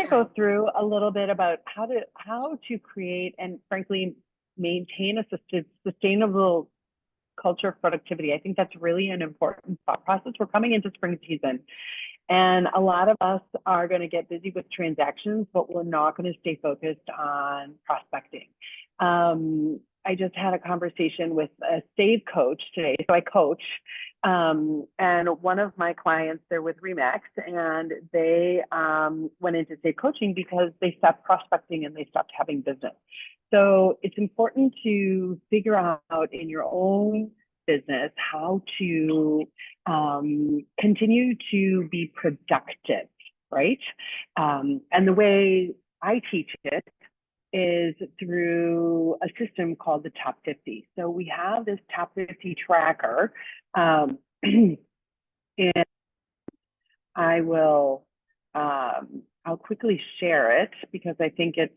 to go through a little bit about how to create and frankly maintain a sustainable culture of productivity. I think that's really an important thought process. We're coming into spring season, and a lot of us are going to get busy with transactions, but we're not going to stay focused on prospecting. I just had a conversation with a save coach today. So I coach, and one of my clients, they're with Remax, and they went into save coaching because they stopped prospecting and they stopped having business. So it's important to figure out in your own business how to continue to be productive, right? And the way I teach it is through a system called the Top 50. So we have this Top 50 tracker, and I will, I'll quickly share it because I think it's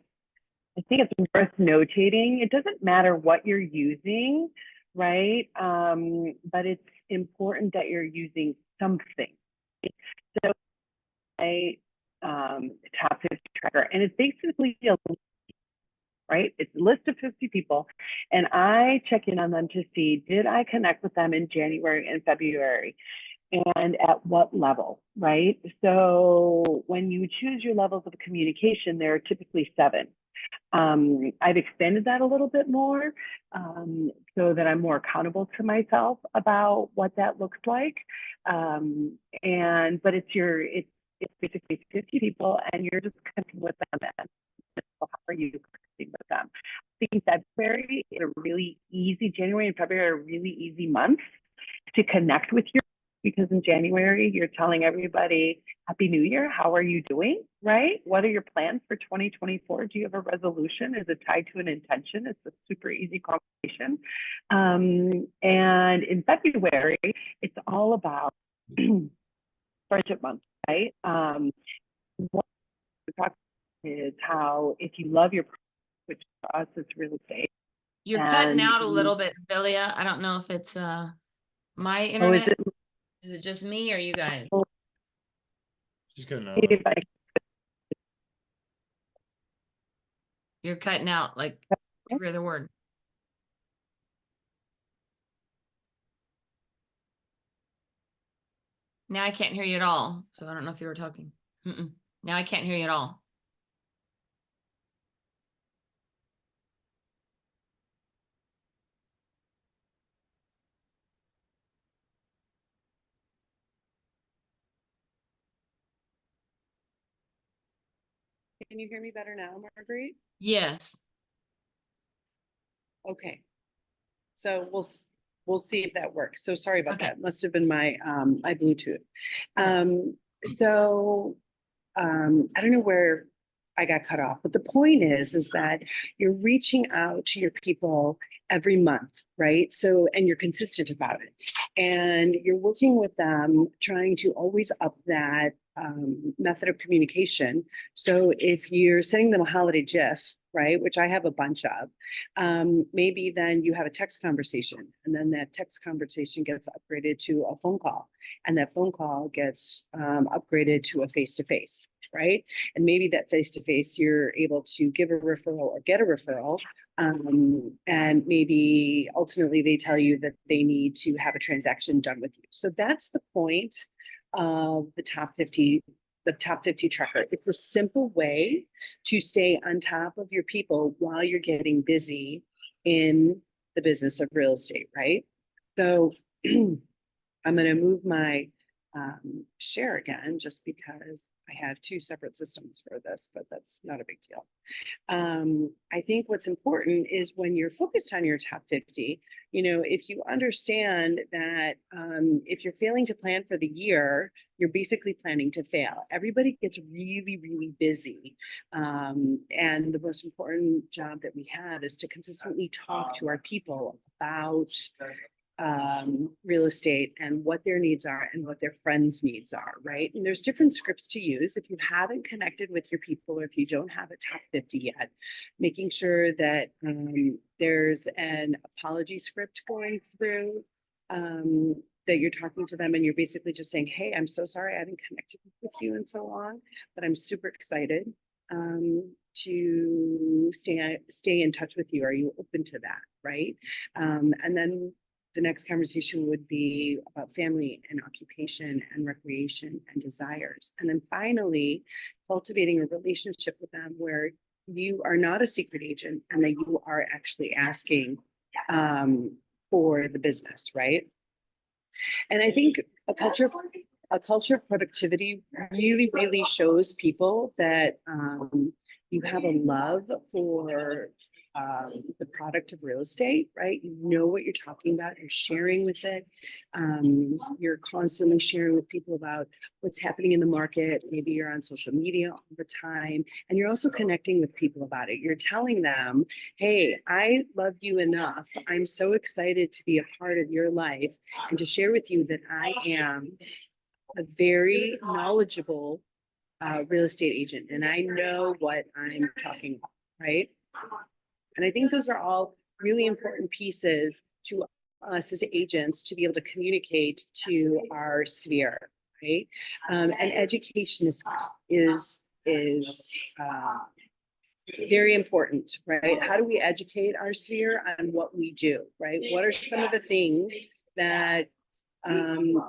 worth notating. It doesn't matter what you're using, right? But it's important that you're using something. So I Top 50 tracker, and it's basically a right? It's a list of 50 people, and I check in on them to see, did I connect with them in January and February, and at what level, right? So when you choose your levels of communication, there are typically 7. I've expanded that a little bit more so that I'm more accountable to myself about what that looks like. But it's basically 50 people, and you're just connecting with them. And how are you connecting with them? I think February is a really easy, January and February are really easy months to connect with your, because in January, you're telling everybody, Happy New Year, how are you doing, right? What are your plans for 2024? Do you have a resolution? Is it tied to an intention? It's a super easy conversation. And in February, it's all about friendship month, right? What we talk is how if you love your, which for us is real estate. You're cutting out a little bit, Vilija. I don't know if it's my internet. Is it just me or you guys? She's cutting out. You're cutting out like every other word. Now I can't hear you at all. So I don't know if you were talking. Now I can't hear you at all. Can you hear me better now, Marguerite? Yes. Okay. So we'll see if that works. So sorry about that. Must have been my my Bluetooth. I don't know where I got cut off, but the point is that you're reaching out to your people every month, right? So, and you're consistent about it, and you're working with them, trying to always up that method of communication. So if you're sending them a holiday GIF, right, which I have a bunch of, maybe then you have a text conversation, and then that text conversation gets upgraded to a phone call, and that phone call gets upgraded to a face-to-face, right? And maybe that face-to-face, you're able to give a referral or get a referral, and maybe ultimately they tell you that they need to have a transaction done with you. So that's the point of the top 50 tracker. It's a simple way to stay on top of your people while you're getting busy in the business of real estate, right? So I'm going to move my share again, just because I have 2 separate systems for this, but that's not a big deal. I think what's important is when you're focused on your top 50, you know, if you understand that if you're failing to plan for the year, you're basically planning to fail. Everybody gets really, really busy. And the most important job that we have is to consistently talk to our people about real estate and what their needs are and what their friends' needs are, right? And there's different scripts to use. If you haven't connected with your people, or if you don't have a top 50 yet, making sure that there's an apology script going through that you're talking to them and you're basically just saying, hey, I'm so sorry I haven't connected with you in so long, but I'm super excited to stay in touch with you. Are you open to that? Right. And then the next conversation would be about family and occupation and recreation and desires. And then finally, cultivating a relationship with them where you are not a secret agent and that you are actually asking for the business, right? And I think a culture of productivity really, really shows people that you have a love for the product of real estate, right? You know what you're talking about, you're sharing with it. You're constantly sharing with people about what's happening in the market. Maybe you're on social media all the time, and you're also connecting with people about it. You're telling them, hey, I love you enough. I'm so excited to be a part of your life and to share with you that I am a very knowledgeable real estate agent, and I know what I'm talking about, right? And I think those are all really important pieces to us as agents to be able to communicate to our sphere, right? And education is very important, right? How do we educate our sphere on what we do, right? What are some of the things that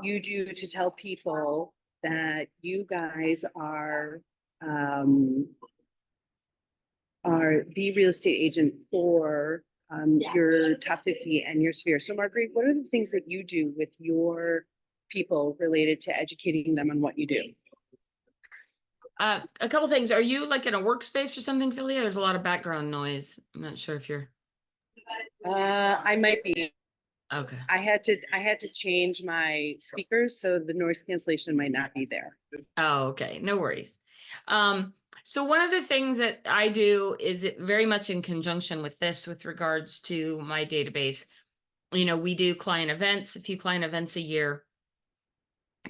you do to tell people that you guys are the real estate agent for your top 50 and your sphere? So Marguerite, what are the things that you do with your people related to educating them on what you do? A couple things. Are you like in a workspace or something, Vilija? There's a lot of background noise. I'm not sure if you're. I might be. Okay. I had to change my speakers, so the noise cancellation might not be there. Oh, okay. No worries. So one of the things that I do is it very much in conjunction with this with regards to my database. You know, we do client events, a few client events a year,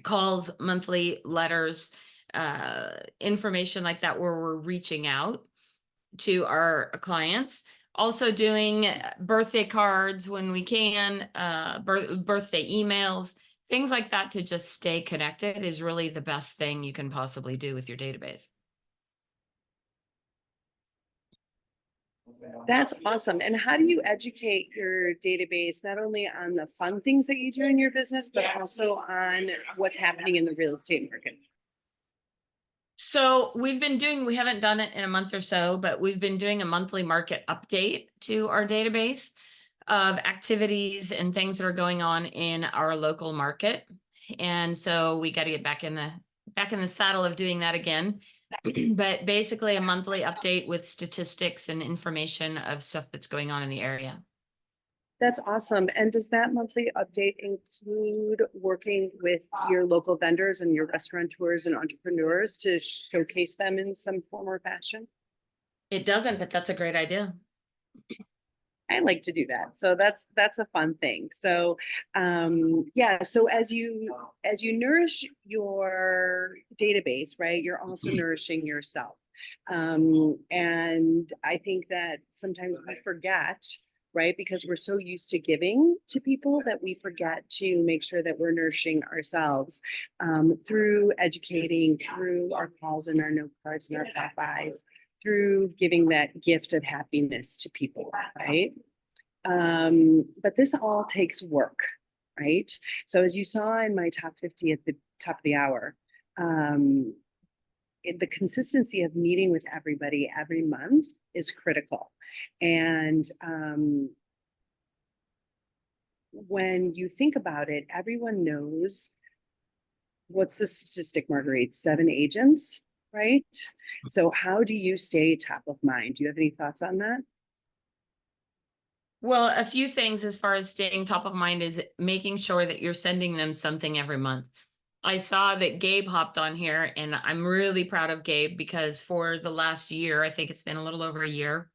calls, monthly letters, information like that, where we're reaching out to our clients. Also doing birthday cards when we can, birthday emails, things like that to just stay connected is really the best thing you can possibly do with your database. That's awesome. And how do you educate your database, not only on the fun things that you do in your business, but also on what's happening in the real estate market? So we haven't done it in a month or so, but we've been doing a monthly market update to our database of activities and things that are going on in our local market. And so we got to get back in the saddle of doing that again. But basically a monthly update with statistics and information of stuff that's going on in the area. That's awesome. And does that monthly update include working with your local vendors and your restaurateurs and entrepreneurs to showcase them in some form or fashion? It doesn't, but that's a great idea. I like to do that. So that's a fun thing. So yeah, so as you nourish your database, right, you're also nourishing yourself. And I think that sometimes we forget, right, because we're so used to giving to people that we forget to make sure that we're nourishing ourselves through educating, through our calls and our note cards and our pop-bys, through giving that gift of happiness to people, right? But this all takes work, right? So as you saw in my top 50 at the top of the hour, the consistency of meeting with everybody every month is critical. And when you think about it, everyone knows, what's the statistic, Marguerite? 7 agents, right? So how do you stay top of mind? Do you have any thoughts on that? Well, a few things as far as staying top of mind is making sure that you're sending them something every month. I saw that Gabe hopped on here, and I'm really proud of Gabe because for the last year, I think it's been a little over a year,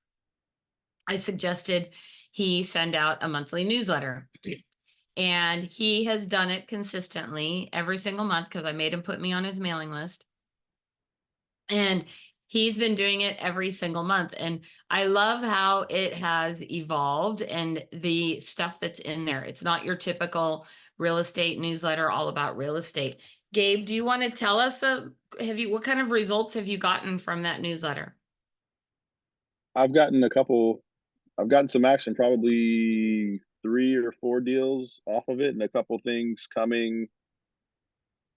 I suggested he send out a monthly newsletter. And he has done it consistently every single month because I made him put me on his mailing list. And he's been doing it every single month. And I love how it has evolved and the stuff that's in there. It's not your typical real estate newsletter all about real estate. Gabe, do you want to tell us, what kind of results have you gotten from that newsletter? I've gotten I've gotten some action, probably 3 or 4 deals off of it, and a couple things coming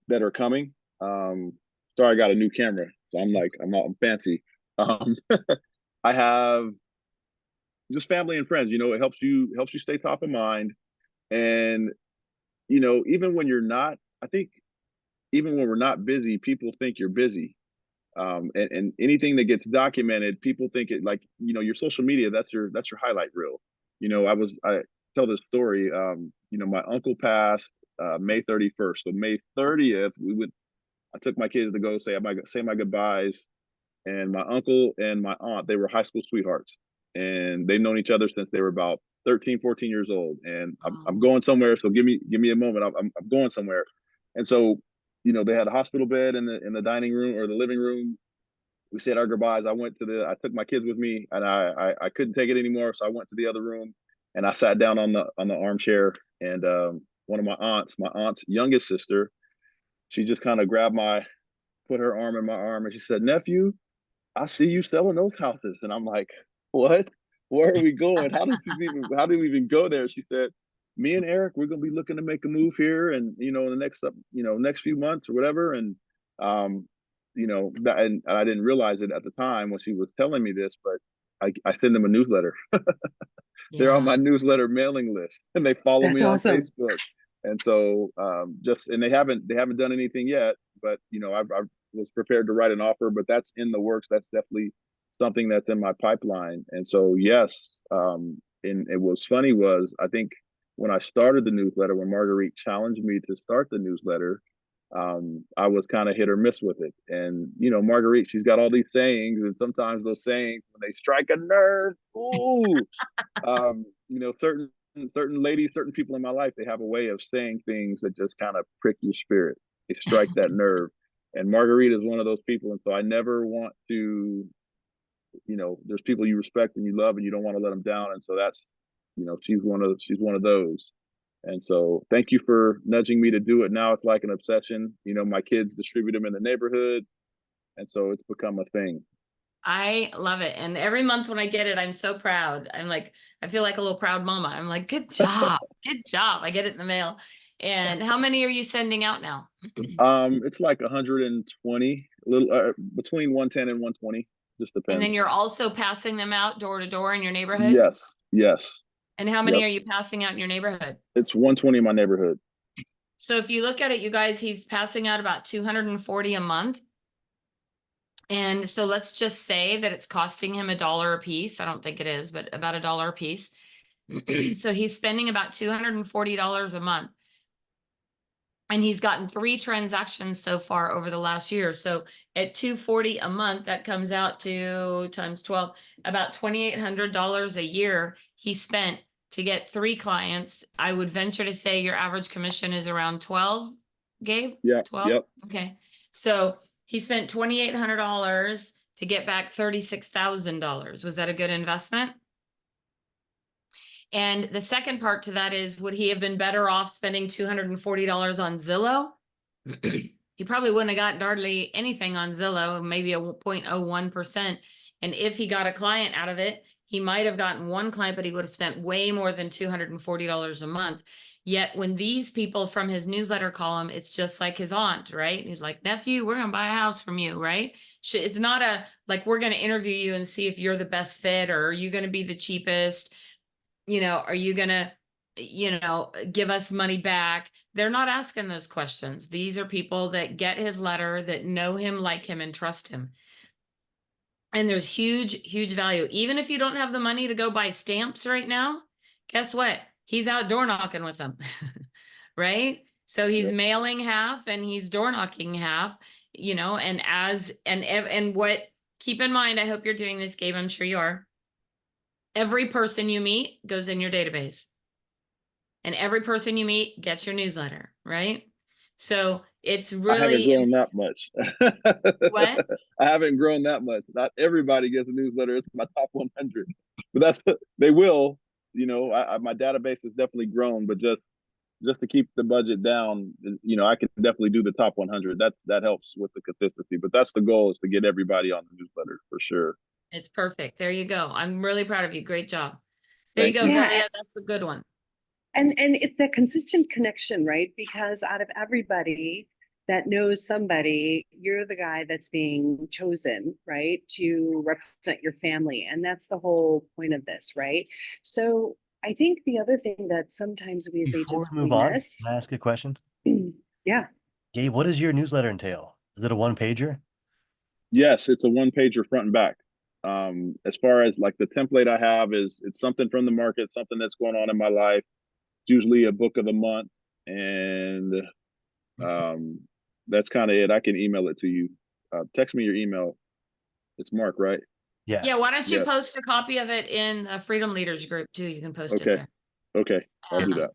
that are coming. Sorry, I got a new camera, so I'm fancy. Um, I have just family and friends. It helps you stay top of mind, and even when you're not, I think even when we're not busy, people think you're busy. And anything that gets documented, people think it like, your social media, that's your highlight reel. I tell this story, my uncle passed May 31st. So May 30th, I took my kids to go say my goodbyes. And my uncle and my aunt, they were high school sweethearts. And they've known each other since they were about 13, 14 years old. And I'm going somewhere, so give me a moment. I'm going somewhere. And so, they had a hospital bed in the dining room or the living room. We said our goodbyes. I took my kids with me, and I couldn't take it anymore. So I went to the other room and I sat down on the armchair. And one of my aunt's youngest sister, she just kind of put her arm in my arm, and she said, "Nephew, I see you selling those houses." And I'm like, "What? Where are we going? How do we even go there?" She said, "Me and Eric, we're gonna be looking to make a move here, and in the next few months or whatever." And and I didn't realize it at the time when she was telling me this, but I send them a newsletter. They're on my newsletter mailing list, and they follow me on Facebook. And so and they haven't done anything yet, but I was prepared to write an offer, but that's in the works. That's definitely something that's in my pipeline. And so yes, and it was funny was I think when I started the newsletter, when Marguerite challenged me to start the newsletter, I was kind of hit or miss with it. And Marguerite, she's got all these sayings, and sometimes those sayings, when they strike a nerve, ooh, certain ladies, certain people in my life, they have a way of saying things that just kind of prick your spirit. They strike that nerve. And Marguerite is one of those people. And so I never want to, there's people you respect and you love, and you don't want to let them down. And so that's, she's one of those. And so thank you for nudging me to do it. Now it's like an obsession. My kids distribute them in the neighborhood. And so it's become a thing. I love it. And every month when I get it, I'm so proud. I feel like a little proud mama. I'm like, good job. Good job. I get it in the mail. And how many are you sending out now? It's like 120, a little between 110 and 120. Just depends. And then you're also passing them out door to door in your neighborhood? Yes. And how many are you passing out in your neighborhood? It's 120 in my neighborhood. So if you look at it, you guys, he's passing out about 240 a month. And so let's just say that it's costing him $1 a piece. I don't think it is, but about $1 a piece. So he's spending about $240 a month. And he's gotten 3 transactions so far over the last year. So at $240 a month, that comes out to times 12, about $2,800 a year he spent to get 3 clients. I would venture to say your average commission is around 12, Gabe? Yeah. 12? Yep. Okay. So he spent $2,800 to get back $36,000. Was that a good investment? And the second part to that is, would he have been better off spending $240 on Zillow? He probably wouldn't have gotten hardly anything on Zillow, maybe a 0.01%. And if he got a client out of it, he might have gotten 1 client, but he would have spent way more than $240 a month. Yet when these people from his newsletter call him, it's just like his aunt, right? He's like, "Nephew, we're going to buy a house from you," right? It's not like, we're going to interview you and see if you're the best fit, or are you going to be the cheapest? Are you going to, give us money back? They're not asking those questions. These are people that get his letter, that know him, like him, and trust him. And there's huge, huge value. Even if you don't have the money to go buy stamps right now, guess what? He's out door knocking with them, right? So he's mailing half and he's door knocking half, and keep in mind, I hope you're doing this, Gabe, I'm sure you are. Every person you meet goes in your database, and every person you meet gets your newsletter, right? So it's really— I haven't grown that much. What? I haven't grown that much. Not everybody gets a newsletter. It's my top 100, but they will. My database has definitely grown, but just just to keep the budget down, you know, I can definitely do the top 100. That helps with the consistency, but that's the goal, is to get everybody on the newsletter for sure. It's perfect. There you go. I'm really proud of you. Great job. There you Thank go, you. Yeah. Vilija. That's a good one. And it's that consistent connection, right? Because out of everybody that knows somebody, you're the guy that's being chosen, right, to represent your family. And that's the whole point of this, right? So I think the other thing that sometimes we as Before agents we move really on, miss, can I ask a question? yeah. Gabe, what does your newsletter entail? Is it a one pager? Yes, it's a one pager front and back. As far as like the template I have is, it's something from the market, something that's going on in my life. It's usually a book of the month, and that's kind of it. I can email it to you. Text me your email. It's Mark, right? Yeah. Yeah, why don't you Yes. post a copy of it in the Freedom Leaders group too? You can post it Okay. there. Okay, I'll do Um, that.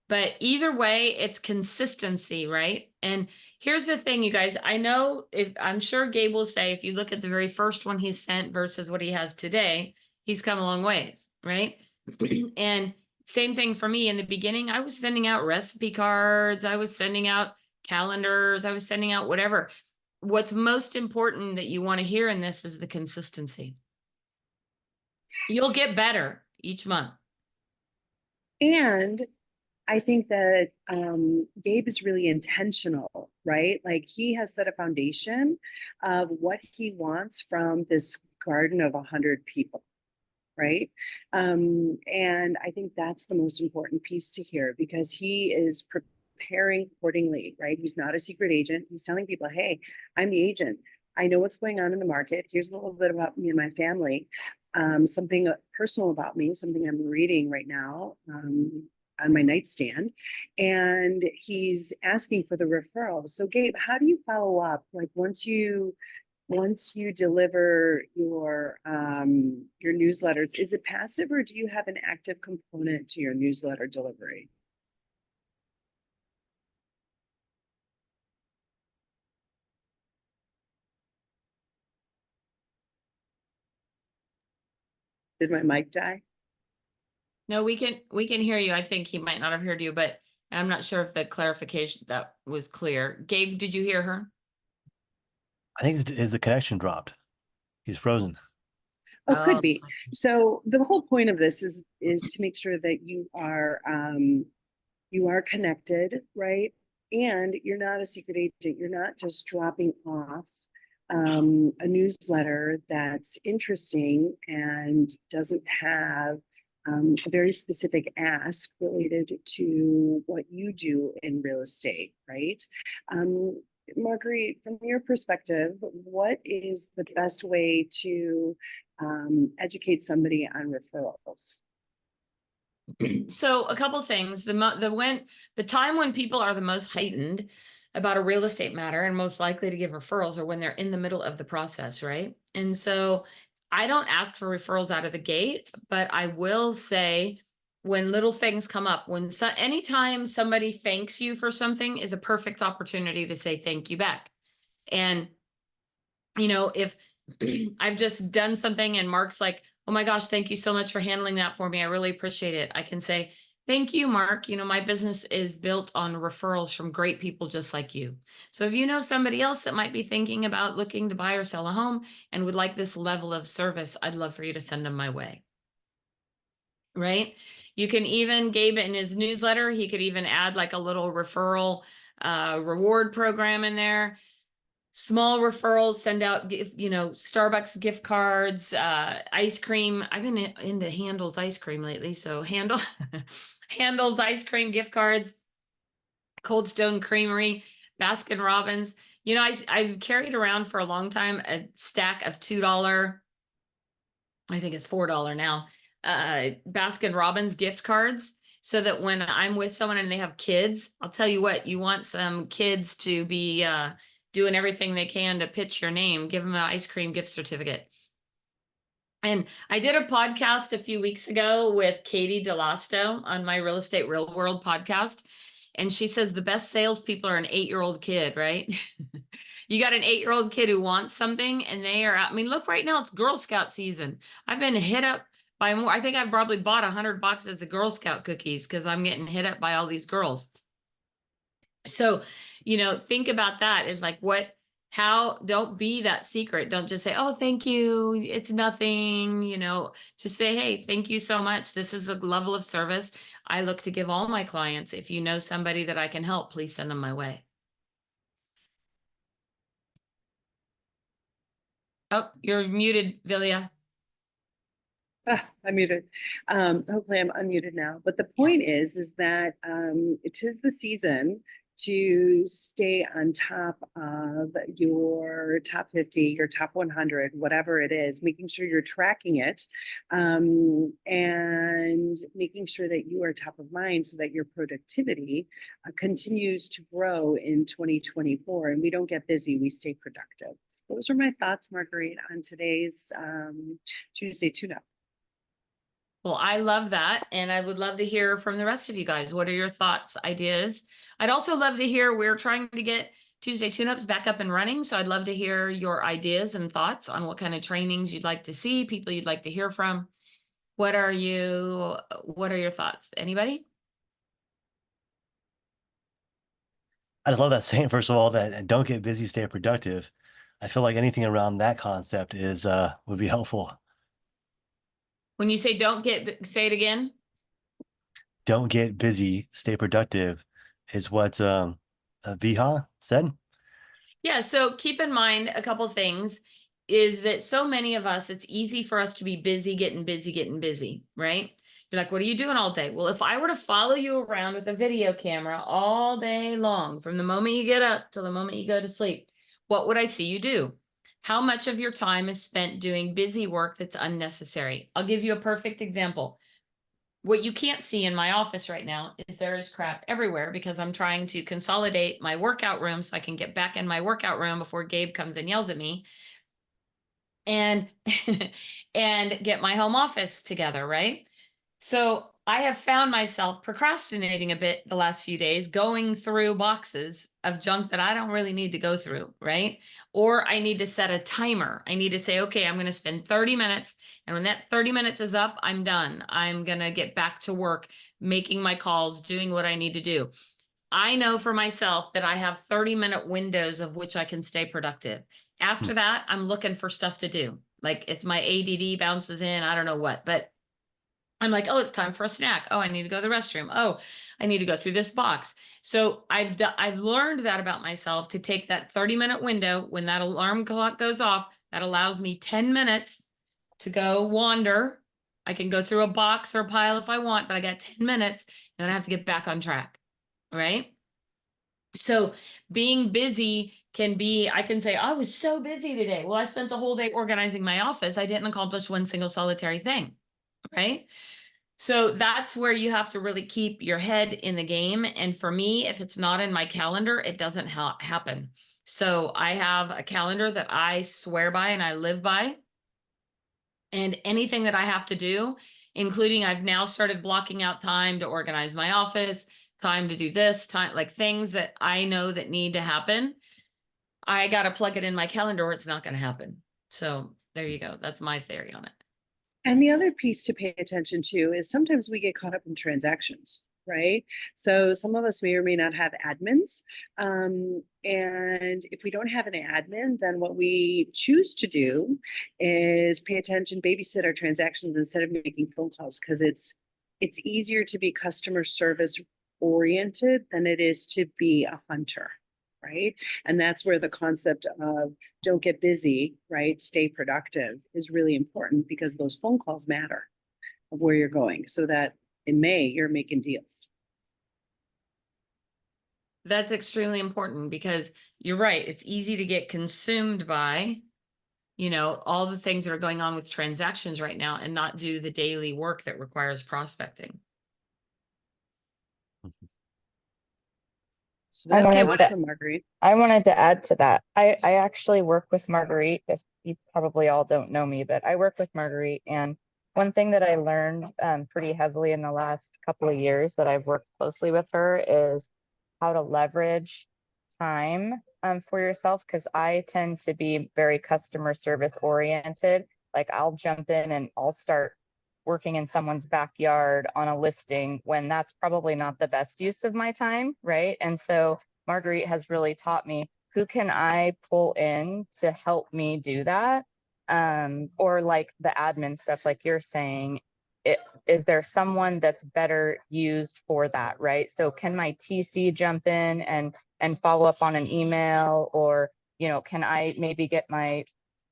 But either way, it's consistency, right? And here's the thing, you guys, I know, if I'm sure Gabe will say, if you look at the very first one he sent versus what he has today, he's come a long ways, right? And same thing for me. In the beginning, I was sending out recipe cards, I was sending out calendars, I was sending out whatever. What's most important that you want to hear in this is the consistency. You'll get better each month. And I think that Gabe is really intentional, right? Like he has set a foundation of what he wants from this garden of 100 people, right? And I think that's the most important piece to hear, because he is preparing accordingly, right? He's not a secret agent. He's telling people, hey, I'm the agent. I know what's going on in the market. Here's a little bit about me and my family. Something personal about me, something I'm reading right now on my nightstand, and he's asking for the referral. So Gabe, how do you follow up? Like once you deliver your newsletters, is it passive or do you have an active component to your newsletter delivery? Did my mic die? No, we can hear you. I think he might not have heard you, but I'm not sure if the clarification that was clear. Gabe, did you hear her? I think the connection dropped. He's frozen. Oh, Oh. could be. So the whole point of this is to make sure that you are connected, right? And you're not a secret agent. You're not just dropping off a newsletter that's interesting and doesn't have a very specific ask related to what you do in real estate, right? Marguerite, from your perspective, what is the best way to educate somebody on referrals? So a couple things. The time when people are the most heightened about a real estate matter and most likely to give referrals are when they're in the middle of the process, right? And so I don't ask for referrals out of the gate, but I will say when little things come up, anytime somebody thanks you for something is a perfect opportunity to say thank you back. And if I've just done something and Mark's like, oh my gosh, thank you so much for handling that for me. I really appreciate it. I can say, thank you, Mark. My business is built on referrals from great people just like you. So if you know somebody else that might be thinking about looking to buy or sell a home and would like this level of service, I'd love for you to send them my way. Right? You can even, Gabe, in his newsletter, he could even add like a little referral reward program in there. Small referrals, send out, Starbucks gift cards, ice cream. I've been into Handel's ice cream lately. So Handel's ice cream gift cards, Cold Stone Creamery, Baskin Robbins. I've carried around for a long time a stack of $2, I think it's $4 now, Baskin Robbins gift cards. So that when I'm with someone and they have kids, I'll tell you what, you want some kids to be, doing everything they can to pitch your name, give them an ice cream gift certificate. And I did a podcast a few weeks ago with Katie DeLasto on my Real Estate Real World podcast. And she says the best salespeople are an 8-year-old kid, right? You got an 8-year-old kid who wants something and they are out. I mean, look, right now it's Girl Scout season. I've been hit up buy more. I think I probably bought 100 boxes of Girl Scout cookies because I'm getting hit up by all these girls. So, think about that is like don't be that secret. Don't just say, oh, thank you. It's nothing, just say, hey, thank you so much. This is a level of service I look to give all my clients. If you know somebody that I can help, please send them my way. Oh, you're muted, Vilija. I'm muted. Hopefully I'm unmuted now. But the point is that it is the season to stay on top of your top 50, your top 100, whatever it is, making sure you're tracking it, and making sure that you are top of mind so that your productivity continues to grow in 2024 and we don't get busy, we stay productive. So those are my thoughts, Marguerite, on today's Tuesday Tuneup. Well, I love that. And I would love to hear from the rest of you guys. What are your thoughts, ideas? I'd also love to hear, we're trying to get Tuesday Tuneups back up and running. So I'd love to hear your ideas and thoughts on what kind of trainings you'd like to see, people you'd like to hear from. What are your thoughts? Anybody? I just love that saying, first of all, that don't get busy, stay productive. I feel like anything around that concept would be helpful. When you say say it again. Don't get busy, stay productive is what Viha said. Yeah, so keep in mind a couple things is that so many of us, it's easy for us to be busy, getting busy, right? You're like, what are you doing all day? Well, if I were to follow you around with a video camera all day long, from the moment you get up till the moment you go to sleep, what would I see you do? How much of your time is spent doing busy work that's unnecessary? I'll give you a perfect example. What you can't see in my office right now is there is crap everywhere because I'm trying to consolidate my workout room so I can get back in my workout room before Gabe comes and yells at me and and get my home office together, right? So I have found myself procrastinating a bit the last few days, going through boxes of junk that I don't really need to go through, right? Or I need to set a timer. I need to say, okay, I'm going to spend 30 minutes. And when that 30 minutes is up, I'm done. I'm going to get back to work, making my calls, doing what I need to do. I know for myself that I have 30-minute windows of which I can stay productive. After that, I'm looking for stuff to do. Like it's my ADD bounces in, I don't know what, but I'm like, oh, it's time for a snack. Oh, I need to go to the restroom. Oh, I need to go through this box. So I've learned that about myself to take that 30-minute window when that alarm clock goes off, that allows me 10 minutes to go wander. I can go through a box or a pile if I want, but I got 10 minutes and then I have to get back on track, right? So being busy can be, I can say, I was so busy today. Well, I spent the whole day organizing my office. I didn't accomplish one single solitary thing, right? So that's where you have to really keep your head in the game. And for me, if it's not in my calendar, it doesn't happen. So I have a calendar that I swear by and I live by. And anything that I have to do, including I've now started blocking out time to organize my office, time to do this, time, like things that I know that need to happen. I got to plug it in my calendar or it's not going to happen. So there you go. That's my theory on it. And the other piece to pay attention to is sometimes we get caught up in transactions, right? So some of us may or may not have admins. And if we don't have an admin, then what we choose to do is pay attention, babysit our transactions instead of making phone calls, because it's easier to be customer service oriented than it is to be a hunter. Right. And that's where the concept of don't get busy, right? Stay productive is really important because those phone calls matter of where you're going so that in May you're making deals. That's extremely important because you're right. It's easy to get consumed by, all the things that are going on with transactions right now and not do the daily work that requires prospecting. So that's Okay, awesome, Marguerite. I wanted to add to that. I actually work with Marguerite. If you probably all don't know me, but I work with Marguerite. And one thing that I learned pretty heavily in the last couple of years that I've worked closely with her is how to leverage time for yourself. Because I tend to be very customer service oriented. Like I'll jump in and I'll start working in someone's backyard on a listing when that's probably not the best use of my time, right? And so Marguerite has really taught me, who can I pull in to help me do that? Or like the admin stuff, like you're saying, is there someone that's better used for that, right? So can my TC jump in and follow up on an email, or, you know, can I maybe get my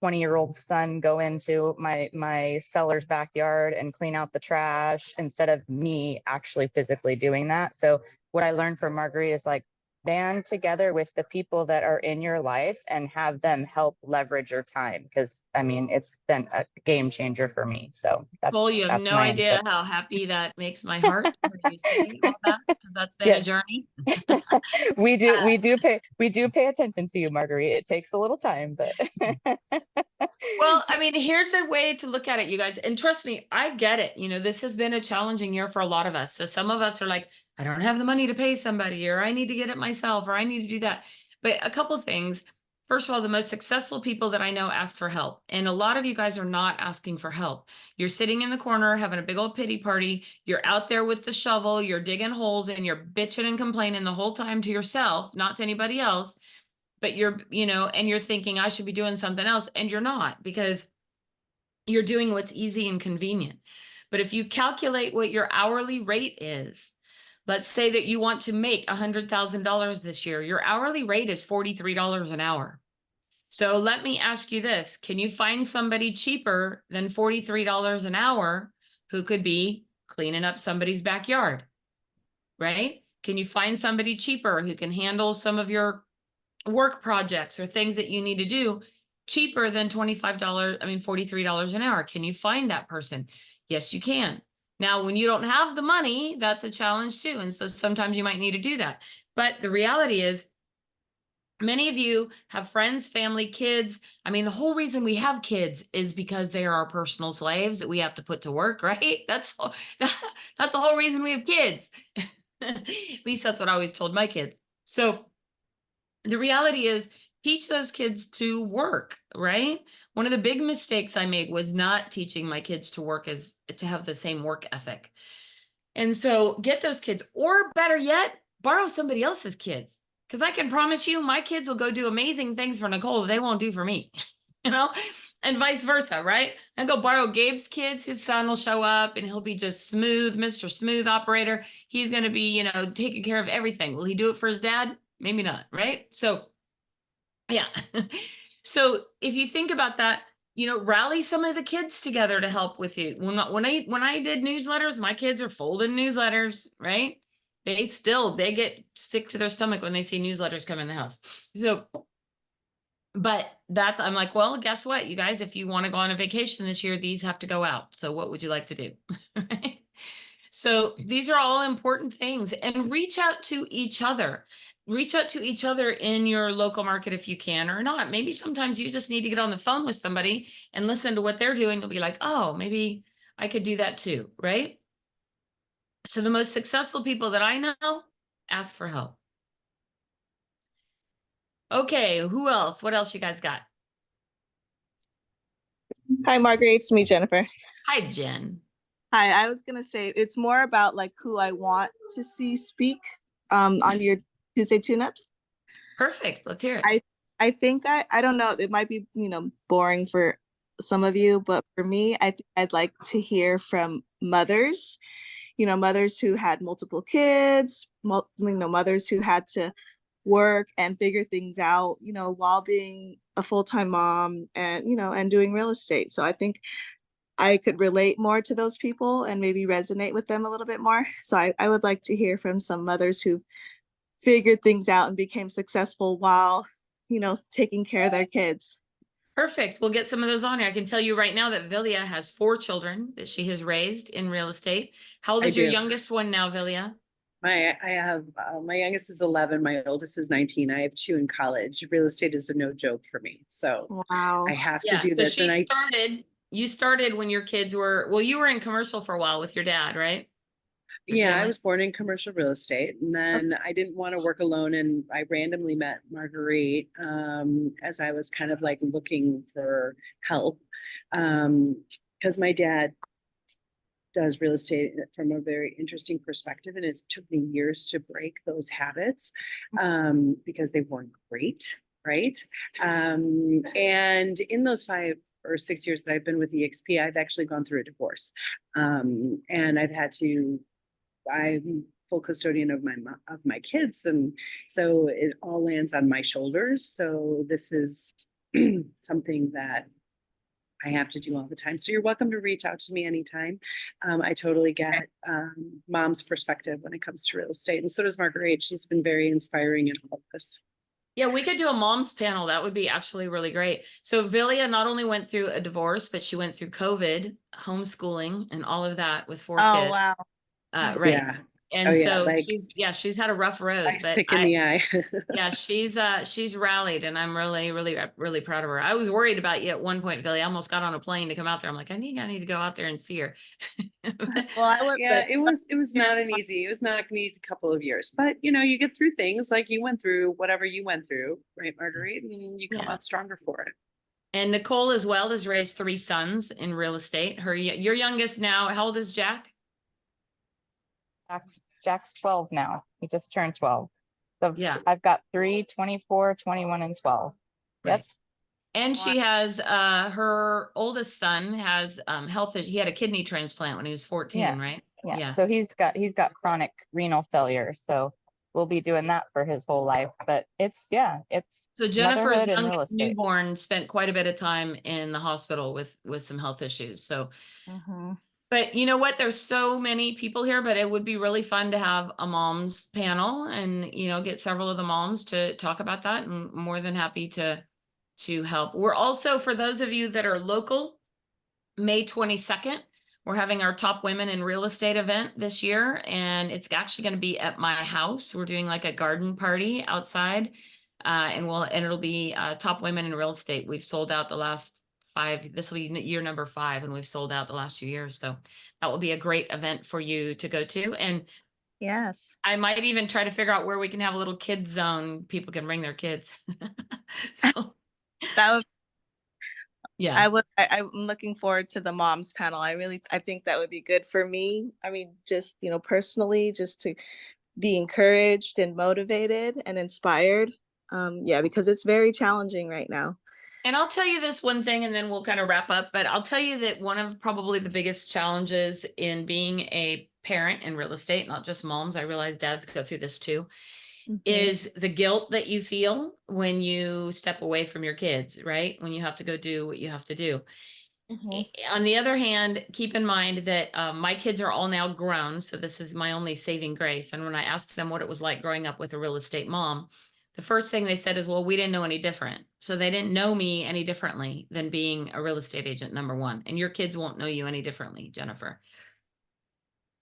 20-year-old son go into my seller's backyard and clean out the trash instead of me actually physically doing that? So what I learned from Marguerite is like, band together with the people that are in your life and have them help leverage your time. Because I mean, it's been a game changer for me. So Well, you have that's no my idea input. how happy that makes my heart when you say all that, 'cause that's been a Yes. journey. we do pay attention to you, Marguerite. It takes a little time, but Well, I mean, here's the way to look at it, you guys. And trust me, I get it. You know, this has been a challenging year for a lot of us. So some of us are like, I don't have the money to pay somebody, or I need to get it myself, or I need to do that. But a couple of things. First of all, the most successful people that I know ask for help. And a lot of you guys are not asking for help. You're sitting in the corner having a big old pity party. You're out there with the shovel, you're digging holes, and you're bitching and complaining the whole time to yourself, not to anybody else. But you're, you know, and you're thinking I should be doing something else, and you're not, because you're doing what's easy and convenient. But if you calculate what your hourly rate is, let's say that you want to make $100,000 this year, your hourly rate is $43 an hour. So let me ask you this, can you find somebody cheaper than $43 an hour who could be cleaning up somebody's backyard, right? Can you find somebody cheaper who can handle some of your work projects or things that you need to do cheaper than $43 an hour? Can you find that person? Yes, you can. Now, when you don't have the money, that's a challenge too. And so sometimes you might need to do that. But the reality is, many of you have friends, family, kids. I mean, the whole reason we have kids is because they are our personal slaves that we have to put to work, right? That's the whole reason we have kids. At least that's what I always told my kids. So the reality is, teach those kids to work, right? One of the big mistakes I made was not teaching my kids to work, as to have the same work ethic. And so get those kids, or better yet, borrow somebody else's kids. Because I can promise you, my kids will go do amazing things for Nicole that they won't do for me, you know, and vice versa, right? I go borrow Gabe's kids, his son will show up and he'll be just smooth, Mr. Smooth operator. He's going to be, you know, taking care of everything. Will he do it for his dad? Maybe not, right? So, yeah. So if you think about that, you know, rally some of the kids together to help with you. When I did newsletters, my kids are folding newsletters, right? They get sick to their stomach when they see newsletters come in the house. So, but I'm like, well, guess what, you guys, if you want to go on a vacation this year, these have to go out. So what would you like to do? Right? So these are all important things, and reach out to each other. Reach out to each other in your local market if you can, or not. Maybe sometimes you just need to get on the phone with somebody and listen to what they're doing. You'll be like, oh, maybe I could do that too, right? So the most successful people that I know ask for help. Okay, who else? What else you guys got? Hi, Marguerite. It's me, Jennifer. Hi, Jen. Hi. I was gonna say it's more about like who I want to see speak on your Tuesday Tuneups. Perfect. Let's hear it. I think I don't know. It might be boring for some of you, but for me, I think I'd like to hear from mothers. Mothers who had multiple kids. Mothers who had to work and figure things out, while being a full-time mom and doing real estate. So I think I could relate more to those people and maybe resonate with them a little bit more. So I would like to hear from some mothers who figured things out and became successful while, taking care of their kids. Perfect. We'll get some of those on here. I can tell you right now that Vilija has 4 children that she has raised in real estate. How old I is your do. youngest one now, Vilija? I have my youngest is 11, my oldest is 19. I have 2 in college. Real estate is a no joke for me. So Wow. I have to Yeah. do So this. And you started when your kids were, well, you were in commercial for a while with your dad, right? Your yeah, I family? was born in commercial real estate, and then I didn't want to work alone, and I randomly met Marguerite as I was kind of like looking for help because my dad does real estate from a very interesting perspective, and it took me years to break those habits because they weren't great, right? And in those 5 or 6 years that I've been with EXP, I've actually gone through a divorce, and I'm full custodian of my kids, and so it all lands on my shoulders. So this is something that I have to do all the time. So you're welcome to reach out to me anytime. I totally get mom's perspective when it comes to real estate, and so does Marguerite. She's been very inspiring in all of this. Yeah, we could do a mom's panel. That would be actually really great. So Vilija not only went through a divorce, but she went through COVID, homeschooling, and all of that with 4 Oh, kids. wow. Right. Yeah. And Oh, yeah, so like she's had a rough road, ice but pick in the eye. yeah, she's rallied, and I'm really, really, really proud of her. I was worried about you at one point, Billy. I almost got on a plane to come out there. I'm like, I need to go out there and see her. Well, I work Yeah, with it was not an easy couple of years, but you know, you get through things like you went through whatever you went through, right, Marguerite, and you come Yeah. out stronger for it. And Nicole as well has raised 3 sons in real estate. Your youngest now, how old is Jack? Jack's 12 now. He just turned 12. So Yeah. I've got 3, 24, 21, and 12. Right. Yep. And she has her oldest son has health. He had a kidney transplant when he was 14, Yeah. right? Yeah. So he's got chronic renal failure. So we'll be doing that for his whole life. But it's So Jennifer's motherhood and real youngest estate. newborn spent quite a bit of time in the hospital with some health issues. So, Mhm. but you know what? There's so many people here, but it would be really fun to have a mom's panel and, you know, get several of the moms to talk about that, and more than happy to help. We're also, for those of you that are local, May 22nd, we're having our Top Women in Real Estate event this year, and it's actually going to be at my house. We're doing like a garden party outside, and it'll be Top Women in Real Estate. We've sold out the last 5. This will be year number 5, and we've sold out the last few years. So that will be a great event for you to go to. And Yes. I might even try to figure out where we can have a little kids zone. People can bring their kids. So, That would yeah. I'm looking forward to the moms panel. I think that would be good for me. I mean, just, personally, just to be encouraged and motivated and inspired. Yeah, because it's very challenging right now. And I'll tell you this one thing, and then we'll kind of wrap up, but I'll tell you that one of probably the biggest challenges in being a parent in real estate, not just moms, I realize dads go through this too, is the guilt that you feel when you step away from your kids, right? When you have to go do what you have to do. Mhm. On the other hand, keep in mind that my kids are all now grown, so this is my only saving grace. And when I asked them what it was like growing up with a real estate mom, the first thing they said is, well, we didn't know any different. So they didn't know me any differently than being a real estate agent, number one. And your kids won't know you any differently, Jennifer.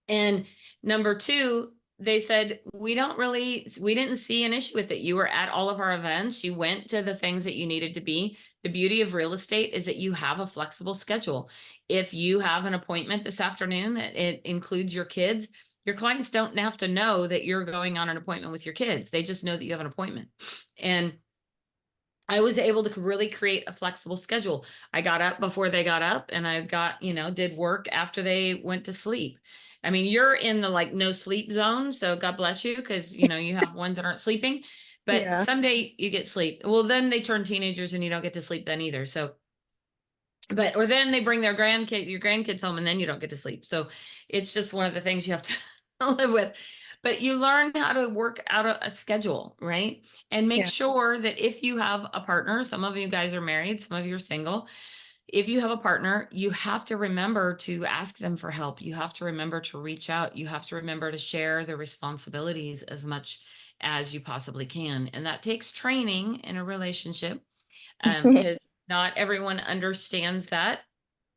And number 2, they said, we didn't see an issue with it. You were at all of our events. You went to the things that you needed to be. The beauty of real estate is that you have a flexible schedule. If you have an appointment this afternoon that it includes your kids, your clients don't have to know that you're going on an appointment with your kids. They just know that you have an appointment. And I was able to really create a flexible schedule. I got up before they got up, and I did work after they went to sleep. I mean, you're in the like no sleep zone, so God bless you, because you have ones that aren't sleeping, but Yeah. someday you get sleep. Well, then they turn teenagers and you don't get to sleep then either. So, or then they bring your grandkids home, and then you don't get to sleep. So it's just one of the things you have to live with. But you learn how to work out a schedule, right? And make Yeah. sure that if you have a partner, some of you guys are married, some of you are single. If you have a partner, you have to remember to ask them for help. You have to remember to reach out. You have to remember to share the responsibilities as much as you possibly can. And that takes training in a relationship, because not everyone understands that.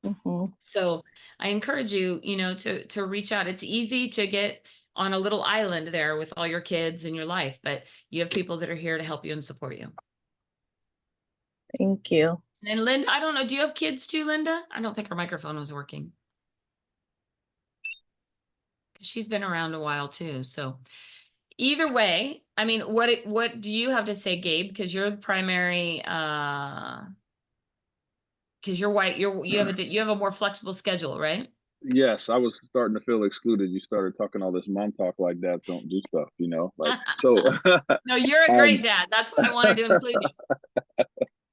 Mhm. So I encourage you, to reach out. It's easy to get on a little island there with all your kids in your life, but you have people that are here to help you and support you. Thank you. And Linda, I don't know, do you have kids too, Linda? I don't think her microphone was working. She's been around a while too. So either way, I mean, what do you have to say, Gabe? Because you're the primary, because you're white, you have a more flexible schedule, right? Yes, I was starting to feel excluded. You started talking all this mom talk like dads don't do stuff, you know, like, so, No, you're a great dad. That's why I wanted to include you.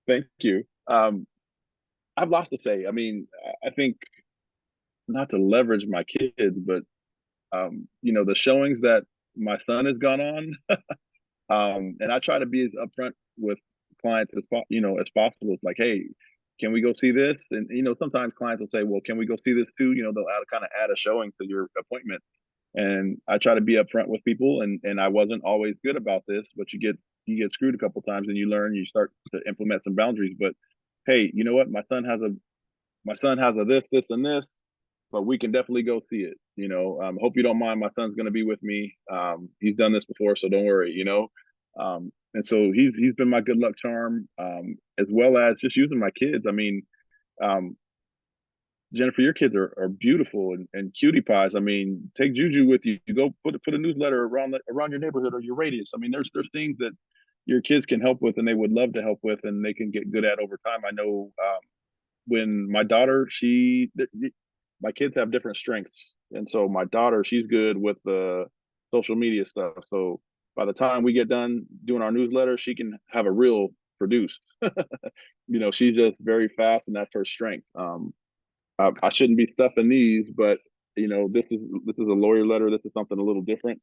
thank you. I've lost to say, I mean, I think not to leverage my kids, but, you know, the showings that my son has gone on, and I try to be as upfront with clients as you know, as possible. It's like, hey, can we go see this? And you know, sometimes clients will say, well, can we go see this too? You know, they'll kind of add a showing to your appointment. And I try to be upfront with people, and I wasn't always good about this, but you get screwed a couple times, and you learn, you start to implement some boundaries. But hey, you know what? My son has a this, and this, but we can definitely go see it. You know, hope you don't mind. My son's going to be with me. He's done this before, so don't worry. You know, and so he's been my good luck charm, as well as just using my kids. I mean, um, Jennifer, your kids are beautiful and cutie pies. I mean, take Juju with you. You go put a newsletter around your neighborhood or your radius. I mean, there's things that your kids can help with and they would love to help with and they can get good at over time. I know, when my daughter, my kids have different strengths, and so my daughter, she's good with the social media stuff. So by the time we get done doing our newsletter, she can have a reel produced. You know, she's just very fast, and that's her strength. I shouldn't be stuffing these, but you know, this is a lawyer letter. This is something a little different.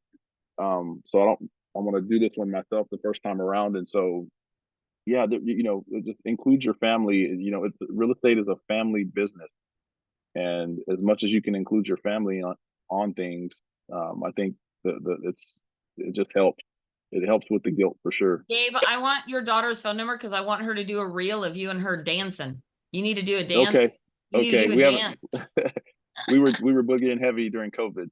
So I want to do this one myself the first time around, and so yeah, you know, it just includes your family. You know, real estate is a family business, and as much as you can include your family on things, I think it just helps. It helps with the guilt for sure. Gabe, I want your daughter's phone number because I want her to do a reel of you and her dancing. You need to do a dance. Okay, You need to okay, do a we dance. haven't. We were boogieing heavy during COVID.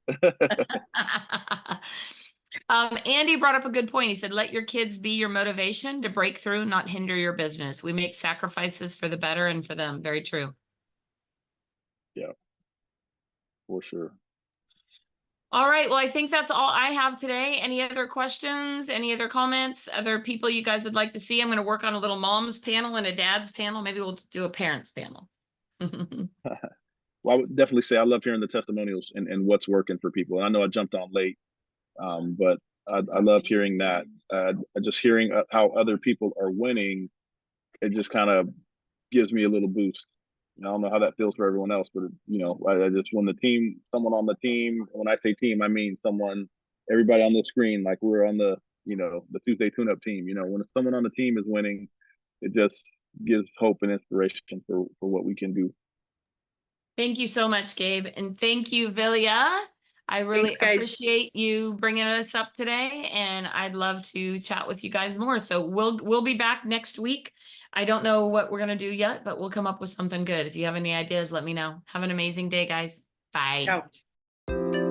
Andy brought up a good point. He said, let your kids be your motivation to break through, not hinder your business. We make sacrifices for the better and for them. Very true. Yeah, for sure. All right. Well, I think that's all I have today. Any other questions? Any other comments? Other people you guys would like to see? I'm going to work on a little mom's panel and a dad's panel. Maybe we'll do a parents panel. Well, I would definitely say I love hearing the testimonials and what's working for people. And I know I jumped on late, but I love hearing that. Just hearing how other people are winning, it just kind of gives me a little boost. I don't know how that feels for everyone else, but you know, I just when someone on the team. When I say team, I mean everybody on the screen, like we're on the the Tuesday Tuneup team. You know, when someone on the team is winning, it just gives hope and inspiration for what we can do. Thank you so much, Gabe. And thank you, Vilija. I really Thanks, guys. appreciate you bringing us up today, and I'd love to chat with you guys more. So we'll be back next week. I don't know what we're going to do yet, but we'll come up with something good. If you have any ideas, let me know. Have an amazing day, guys. Bye. Ciao.